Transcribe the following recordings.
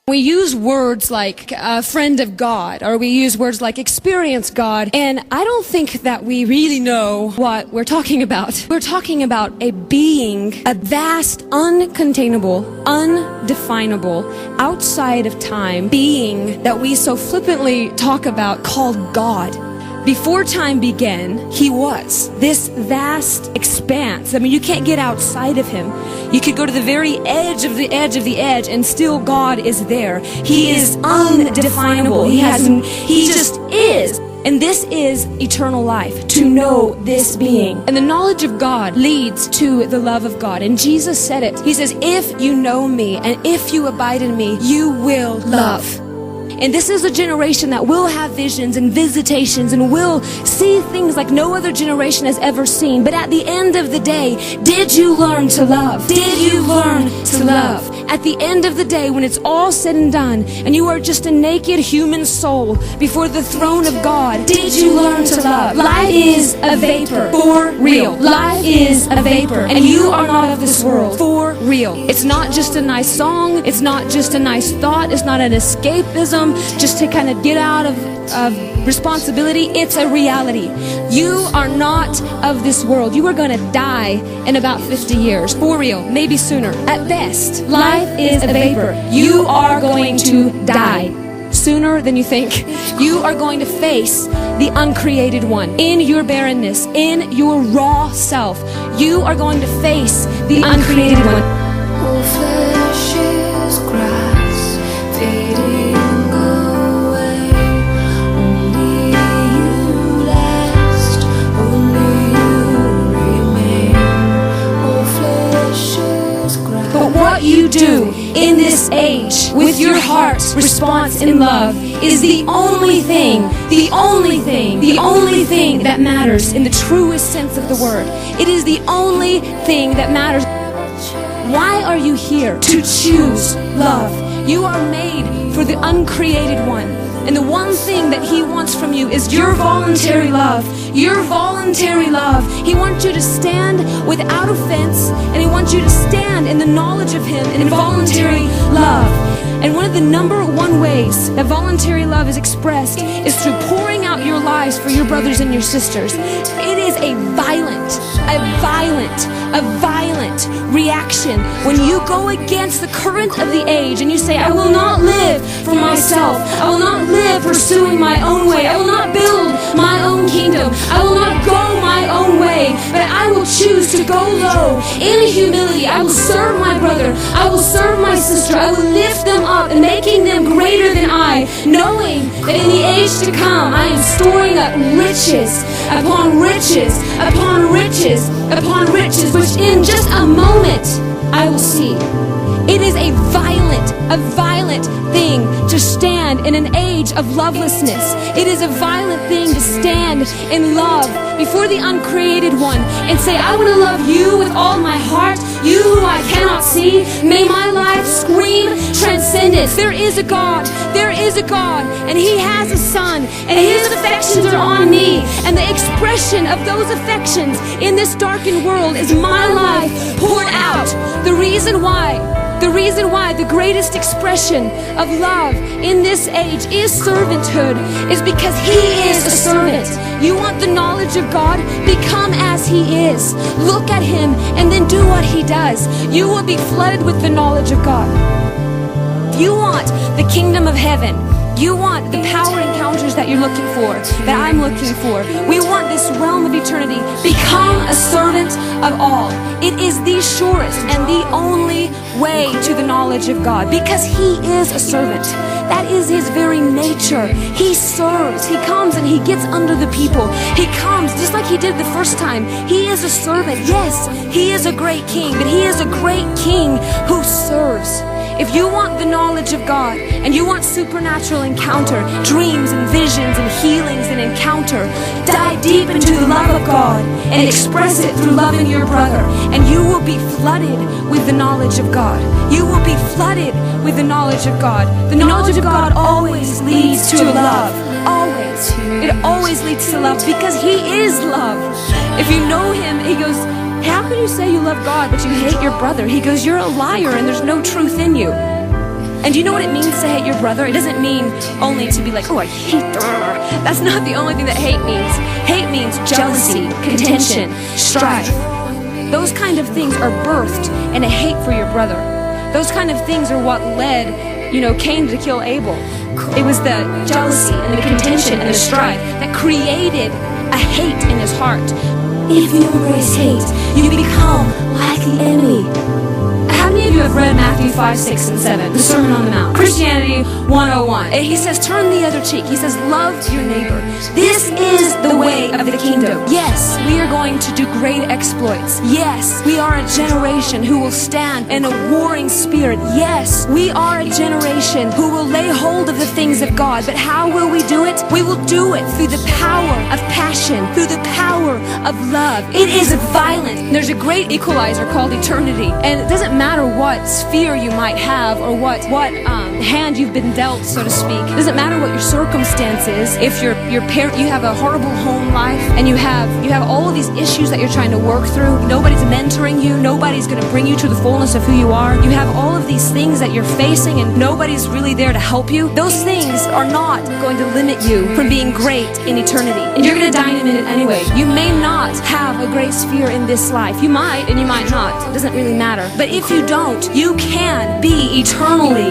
We use words like a friend of God, or we use words like experience God, and I don't think that we really know what we're talking about. We're talking about a being, a vast, uncontainable, undefinable, outside of time being that we so flippantly talk about called God. Before time began, He was this vast expanse. I mean, you can't get outside of Him. You could go to the very edge of the edge of the edge, and still God is there. He is undefinable. He just is. And this is eternal life, to know this being. And the knowledge of God leads to the love of God. And Jesus said it. He says, if you know me and if you abide in me, you will love. And this is a generation that will have visions and visitations and will see things like no other generation has ever seen. But at the end of the day, did you learn to love? Did you learn to love? At the end of the day, when it's all said and done, and you are just a naked human soul before the throne of God, did you learn to love? Life is a vapor, for real. Life is a vapor, and you are not of this world, for real. It's not just a nice song. It's not just a nice thought. It's not an escapism just to kind of get out of responsibility. It's a reality. You are not of this world. You are going to die in about 50 years, for real, maybe sooner. At best, life is a vapor. You are going to die sooner than you think. You are going to face the uncreated one in your barrenness, in your raw self. You are going to face the uncreated one. All flesh is grass, fading away. Only you last, only you remain. All flesh is grass. But what you do in this age with your heart's response in love is the only thing that matters in the truest sense of the word. It is the only thing that matters. Why are you here? To choose love. You are made for the uncreated one. And the one thing that He wants from you is your voluntary love. Your voluntary love. He wants you to stand without offense, and He wants you to stand in the knowledge of Him in voluntary love. And one of the number one ways that voluntary love is expressed is through pouring out your lives for your brothers and your sisters. It is a violent reaction when you go against the current of the age and you say, I will not live for myself. I will not live pursuing my own way. I will not build my own kingdom. I will not go my own way, but I will choose to go low in humility. I will serve my brother. I will serve my sister. I will lift them up and making them greater than I, knowing that in the age to come, I am storing up riches upon riches upon riches upon riches, which in just a moment I will see. It is a violent thing to stand in an age of lovelessness. It is a violent thing to stand in love before the uncreated one and say, I want to love you with all my heart, you who I cannot see. May my life scream transcendence. There is a God. There is a God, and He has a Son, and His affections are on me. And the expression of those affections in this darkened world is my life poured out. The reason why the greatest expression of love in this age is servanthood is because He is a servant. You want the knowledge of God? Become as He is. Look at Him and then do what He does. You will be flooded with the knowledge of God. You want the kingdom of heaven. You want the power encounters that you're looking for, that I'm looking for. We want this realm of eternity. Become a servant of all. It is the surest and the only way to the knowledge of God, because He is a servant. That is His very nature. He serves. He comes and He gets under the people. He comes just like He did the first time. He is a servant. Yes, He is a great king, but He is a great king who serves. If you want the knowledge of God and you want supernatural encounter, dreams and visions and healings and encounter, dive deep into the love of God and express it through loving your brother, and you will be flooded with the knowledge of God. You will be flooded with the knowledge of God. The knowledge of God always leads to love. Always. It always leads to love because He is love. If you know Him, He goes, how can you say you love God but you hate your brother? He goes, you're a liar and there's no truth in you. And do you know what it means to hate your brother? It doesn't mean only to be like, oh, I hate her. That's not the only thing that hate means. Hate means jealousy, contention, strife. Those kind of things are birthed in a hate for your brother. Those kind of things are what led, Cain to kill Abel. It was the jealousy and the contention and the strife that created a hate in his heart. If you embrace hate, you become like the enemy. How many of you have read Matthew 5, 6, and 7, the Sermon on the Mount? Christianity 101. And he says, turn the other cheek. He says, love your neighbor. This is the way of the kingdom. Yes, we are going to do great exploits. Yes, we are a generation who will stand in a warring spirit. Yes, we are a generation who will lay hold of the things of God. But how will we do it? We will do it through the power of passion, through the power of love. It is violent. There's a great equalizer called eternity. And it doesn't matter what sphere you might have or what hand you've been dealt, so to speak. It doesn't matter what your circumstance is. If your parent, you have a horrible home life and you have all of these issues that you're trying to work through. Nobody's mentoring you. Nobody's going to bring you to the fullness of who you are. You have all of these things that you're facing and nobody's really there to help you. Those things are not going to limit you from being great in eternity. And you're going to die in a minute anyway. You may not have a great sphere in this life. You might and you might not. It doesn't really matter. But if you don't, you can be eternally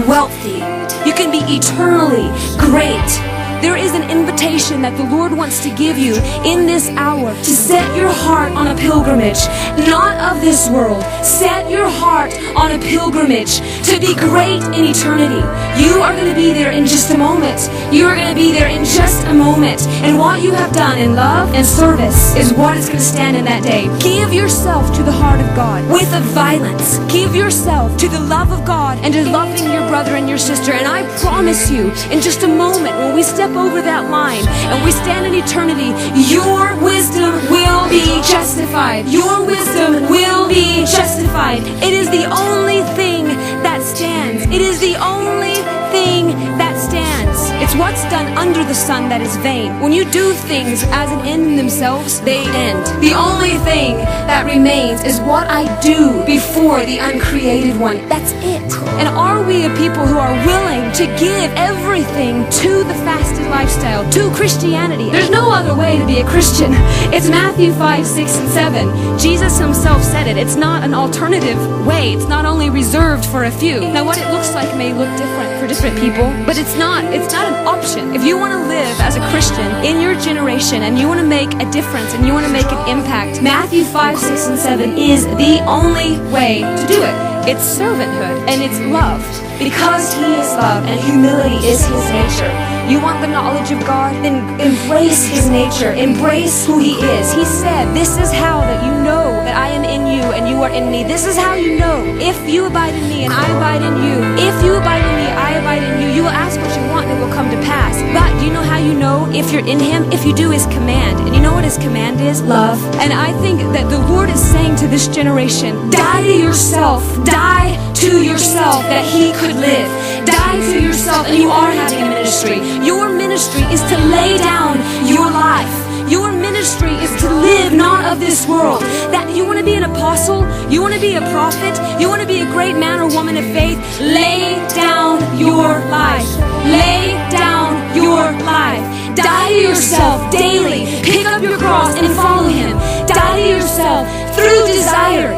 wealthy. You can be eternally great. There is an invitation that the Lord wants to give you in this hour to set your heart on a pilgrimage, not of this world. Set your heart on a pilgrimage to be great in eternity. You are going to be there in just a moment. You are going to be there in just a moment. And what you have done in love and service is what is going to stand in that day. Give yourself to the heart of God with a violence. Give yourself to the love of God and to loving your brother and your sister. And I promise you, in just a moment, when we step over that line and we stand in eternity, your wisdom will be justified. Your wisdom will be justified. It is the only thing that stands. It is the only thing that stands. It's what's done under the sun that is vain. When you do things as an end in themselves, they end. The only thing that remains is what I do before the uncreated one. That's it. And are we a people who are willing to give everything to the fasted lifestyle, to Christianity? There's no other way to be a Christian. It's Matthew 5, 6, and 7. Jesus himself said it. It's not an alternative way. It's not only reserved for a few. Now what it looks like may look different for different people, but it's not an option. If you want to live as a Christian in your generation and you want to make a difference and you want to make an impact, Matthew 5, 6, and 7 is the only way to do it. It's servanthood and it's love. Because he is love and humility is his nature. You want the knowledge of God? Then embrace his nature. Embrace who he is. He said, this is how that you know that I am in you and you are in me. This is how you know. If you abide in me and I abide in you. If you abide in me, I abide in you. You will ask what you want and it will come to pass. But do you know how you know if you're in him? If you do his command. And you know what his command is? Love. And I think that the Lord is saying to this generation, die to yourself. Die to yourself that he could live. Die to yourself, and you are having a ministry. Your ministry is to lay down your life. Your ministry is to live not of this world. That you want to be an apostle, you want to be a prophet, you want to be a great man or woman of faith, lay down your life. Lay down your life. Die to yourself daily. Pick up your cross and follow him. Die to yourself through desire,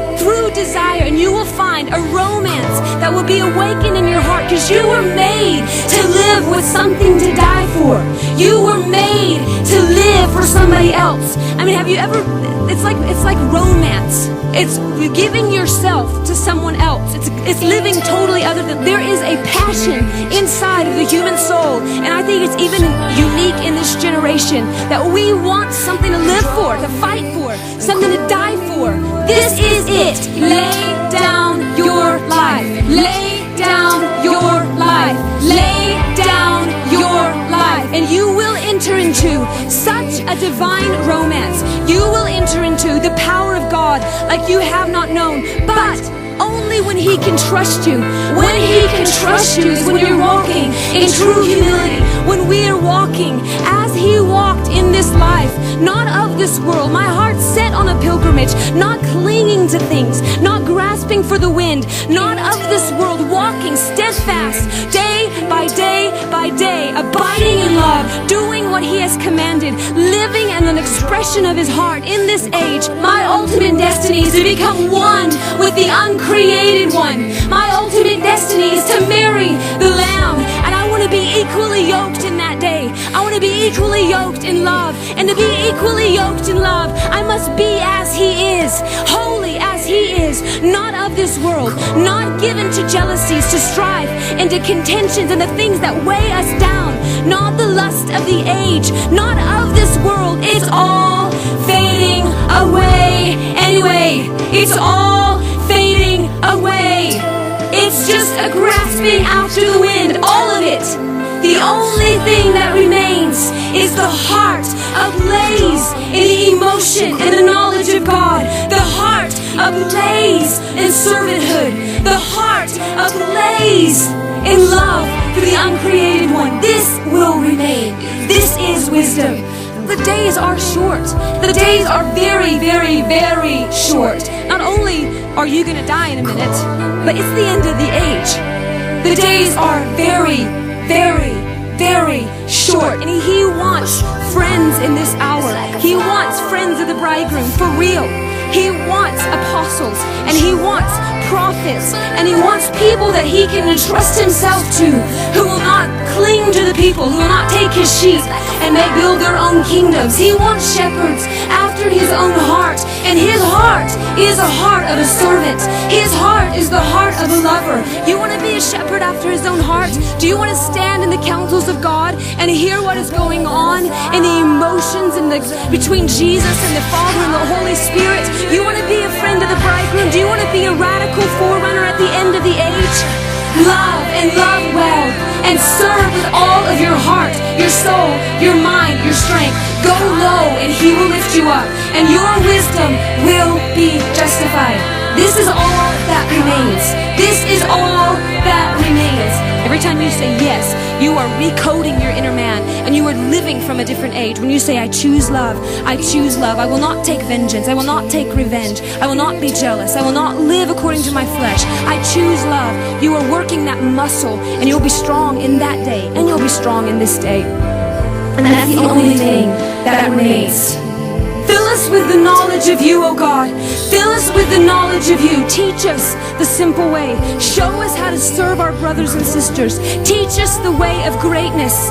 and you will find a romance that will be awakened in your heart because you were made to live with something to die for. You were made to live for somebody else. I mean, have you ever, it's like romance. It's giving yourself to someone else. It's living totally other than, there is a passion inside of the human soul, and I think it's even unique in this generation that we want something to live for, to fight for, something to die for. This is it. Lay down your life. Lay down your life. Lay down your life. And you will enter into such a divine romance. You will enter into the power of God like you have not known. But only when he can trust you. When he can trust you is when you're walking in true humility. When we are walking as he walked in this life, not of this world. My heart set on a pilgrimage, not clinging to things, not grasping for the wind, not of this world, walking steadfast day by day by day, abiding in love, doing what He has commanded, living in an expression of His heart in this age. My ultimate destiny is to become one with the uncreated one. My ultimate destiny is to marry the Lamb, and I want to be equally yoked in that day. I want to be equally yoked in love, and to be equally yoked in love, I must be as He is, holy as He is, not of this world, not given to jealousies, to strife, and to contentions and the things that weigh us down, not the lust of the age, not of this world. It's all fading away anyway. It's all fading away. It's just a grasping after the wind, all of it. The only thing that remains is the heart ablaze in the emotion and the knowledge of God. The heart ablaze in servanthood. The heart ablaze in love for the uncreated one. This will remain. This is wisdom. The days are short. The days are very, very, very short. Not only are you going to die in a minute, but it's the end of the age. The days are very, very, very short. And He wants friends in this hour. He wants friends of the bridegroom, for real. He wants apostles, and He wants prophets, and He wants people that He can entrust Himself to, who will not cling to the people, who will not take His sheep and may build their own kingdoms. He wants shepherds after His own heart, and His heart is a heart of a servant. His heart is the heart of a lover. You want to be a shepherd after His own heart? Do you want to stand in the counsels of God and hear what is going on in the emotions and between Jesus and the Father and the Holy Spirit? You want to be a friend of the bridegroom? Do you want to be a radical forerunner at the end of the age? Love and love well, and serve with all of your heart, your soul, your mind, your strength. Go low and He will lift you up, and your wisdom will be justified. This is all that remains. This is all that remains. Every time you say yes, you are recoding your inner man, and you are living from a different age. When you say, I choose love, I choose love. I will not take vengeance. I will not take revenge. I will not be jealous. I will not live according to my flesh. I choose love. You are working that muscle, and you'll be strong in that day, and you'll be strong in this day. And that's the only thing that remains. Fill us with the knowledge of You, O God. Fill us with the knowledge of You. Teach us the simple way. Show us how to serve our brothers and sisters. Teach us the way of greatness.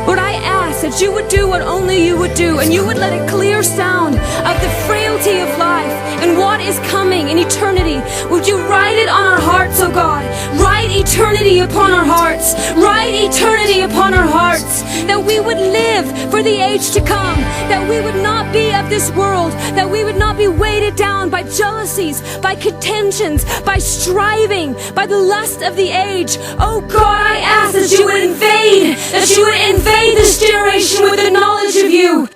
Lord, I ask that You would do what only You would do, and You would let a clear sound of the frailty of life and what is coming in eternity. Would You write it on our hearts, O God? Write eternity upon our hearts. Write eternity upon our hearts. That we would live for the age to come. That we would not be of this world. That we would not be weighted down by jealousies, by contentions, by striving, by the lust of the age. Oh God, I ask that You would invade this generation with the knowledge of You.